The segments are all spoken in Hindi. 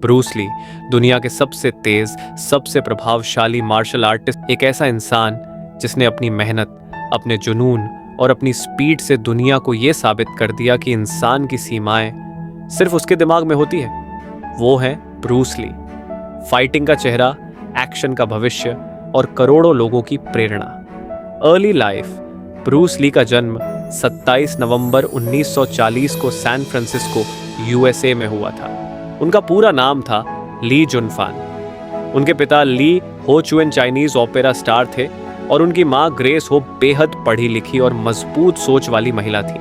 ब्रूस ली दुनिया के सबसे तेज, सबसे प्रभावशाली मार्शल आर्टिस्ट, एक ऐसा इंसान जिसने अपनी मेहनत, अपने जुनून और अपनी स्पीड से दुनिया को यह साबित कर दिया कि इंसान की सीमाएं सिर्फ उसके दिमाग में होती है। वो है ब्रूस ली, फाइटिंग का चेहरा, एक्शन का भविष्य और करोड़ों लोगों की प्रेरणा। Early life. ब्रूस ली का जन्म 27 नवंबर 1940 को सैन फ्रांसिस्को, यूएसए में हुआ था। उनका पूरा नाम था ली जुनफान। उनके पिता ली हो चुएन चाइनीज ओपेरा स्टार थे और उनकी मां ग्रेस हो बेहद पढ़ी लिखी और मजबूत सोच वाली महिला थी।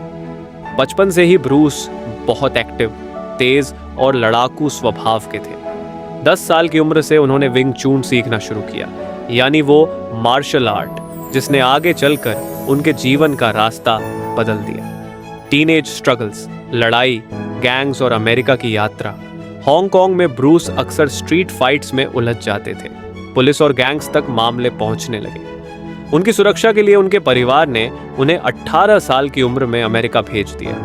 बचपन से ही ब्रूस बहुत एक्टिव, तेज और लड़ाकू स्वभाव के थे। 10 साल की उम्र से उन्होंने विंग चून सीखना शुरू किया, यानी वो मार्शल आर्ट जिसने आगे चलकर उनके जीवन का रास्ता बदल दिया। टीनेज स्ट्रगल्स, लड़ाई, गैंग्स और अमेरिका की यात्रा। हांगकांग में ब्रूस अक्सर स्ट्रीट फाइट्स में उलझ जाते थे। पुलिस और गैंग्स तक मामले पहुंचने लगे। उनकी सुरक्षा के लिए उनके परिवार ने उन्हें 18 साल की उम्र में अमेरिका भेज दिया।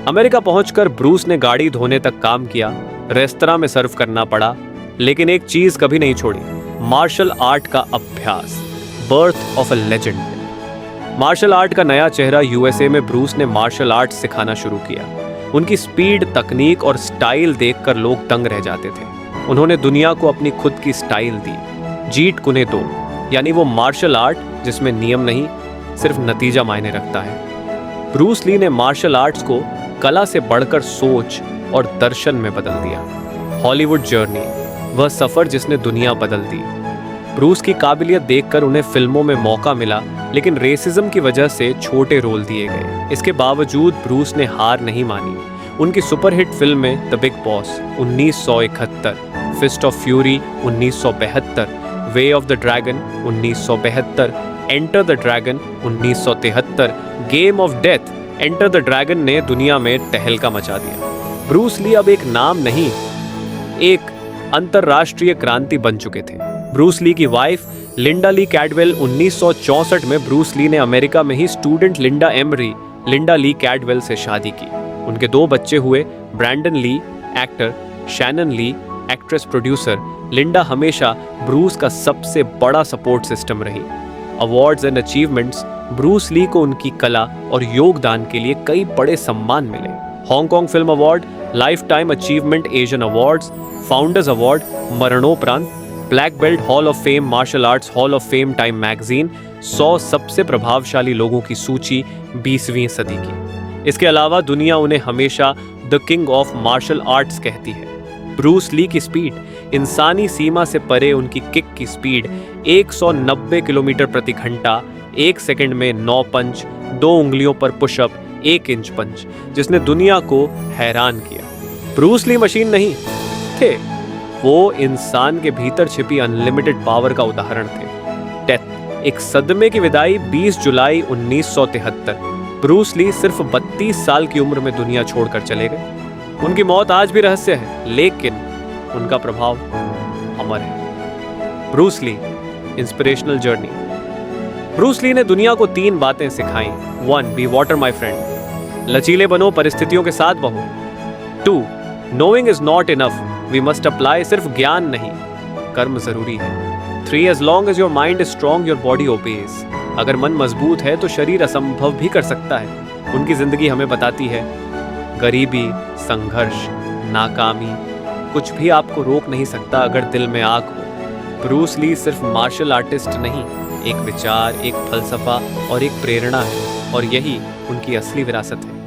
अमेरिका पहुंचकर ब्रूस ने गाड़ी धोने तक काम किया, रेस्तरां में सर्व करना पड़ा, लेकिन एक चीज कभी नहीं छोड़ी, मार्शल आर्ट का अभ्यास। Birth of a legend. Martial art का नया चेहरा यूएसए में ब्रूस ने मार्शल आर्ट सिखाना शुरू किया। उनकी स्पीड, तकनीक और स्टाइल देखकर लोग दंग रह जाते थे। उन्होंने दुनिया को अपनी खुद की स्टाइल दी, जीट कुने तो, यानी वो मार्शल आर्ट जिसमें नियम नहीं, सिर्फ नतीजा मायने रखता है। ब्रूस ली ने मार्शल आर्ट्स को कला से बढ़कर सोच और दर्शन में बदल दिया। हॉलीवुड जर्नी, वह सफर जिसने दुनिया बदल दी। ब्रूस की काबिलियत देखकर उन्हें फिल्मों में मौका मिला, लेकिन रेसिज्म की वजह से छोटे रोल दिए गए। इसके बावजूद ब्रूस ने हार नहीं मानी। उनकी सुपरहिट फिल्में the big boss 1971, fist of fury 1972, way of the dragon 1972, enter the dragon 1973, game of death, enter the dragon ने दुनिया में तहलका मचा दिया। ब्रूस ली अब एक नाम नहीं, एक अंतरराष्ट्रीय क्रांति बन चुके थे। ब्रूस ली की वाइफ लिंडा ली कैडवेल 1964 में ब्रूस ली ने अमेरिका में ही स्टूडेंट लिंडा ली कैडवेल से शादी की। उनके 2 बच्चे हुए, Brandon Lee actor, Shannon Lee actress producer. Linda हमेशा ब्रूस का सबसे बड़ा सपोर्ट सिस्टम रही। Awards and achievements. Bruce Lee को उनकी कला और योगदान के लिए कई बड़े सम्मान मिले। Hong Kong film award, lifetime achievement Asian awards, founders award, मरणोपरांत, black belt hall of fame, martial arts hall of fame, time magazine, 100 सबसे प्रभावशाली लोगों की सूची 20वीं सदी की। इसके अलावा दुनिया उन्हें हमेशा the king of martial arts कहती है। ब्रूस ली की स्पीड, इंसानी सीमा से परे उनकी किक की स्पीड 190 किलोमीटर प्रति घंटा, 1 सेकंड में 9 पंच, 2 उंगलियों पर पुशअप, 1 इंच पंच, जिसने दुनिया को हैरान किया। ब्रूस ली मशीन नहीं थे, वो इंसान के भीतर छिपी अनलिमिटेड पावर का उदाहरण थे। डेथ, एक सदमे की विदाई 20 जुलाई 1973। ब्रूस ली सिर्फ 32 साल की उम्र में दुनिया छोड़कर चले गए। उनकी मौत आज भी रहस्य है, लेकिन उनका प्रभाव अमर है। Bruce Lee inspirational journey. Bruce Lee ने दुनिया को 3 बातें सिखाई। 1. बी वाटर माई फ्रेंड, लचीले बनो, परिस्थितियों के साथ बहो। 2. Knowing is not enough, we must apply, सिर्फ ज्ञान नहीं, कर्म जरूरी है। 3. As long as your mind is strong, your body obeys, अगर मन मजबूत है तो शरीर असंभव भी कर सकता है। उनकी जिंदगी हमें बताती है, गरीबी, संघर्ष, नाकामी, कुछ भी आपको रोक नहीं सकता अगर दिल में आग हो। ब्रूस ली सिर्फ मार्शल आर्टिस्ट नहीं, एक विचार, एक फलसफा और एक प्रेरणा है, और यही उनकी असली विरासत है।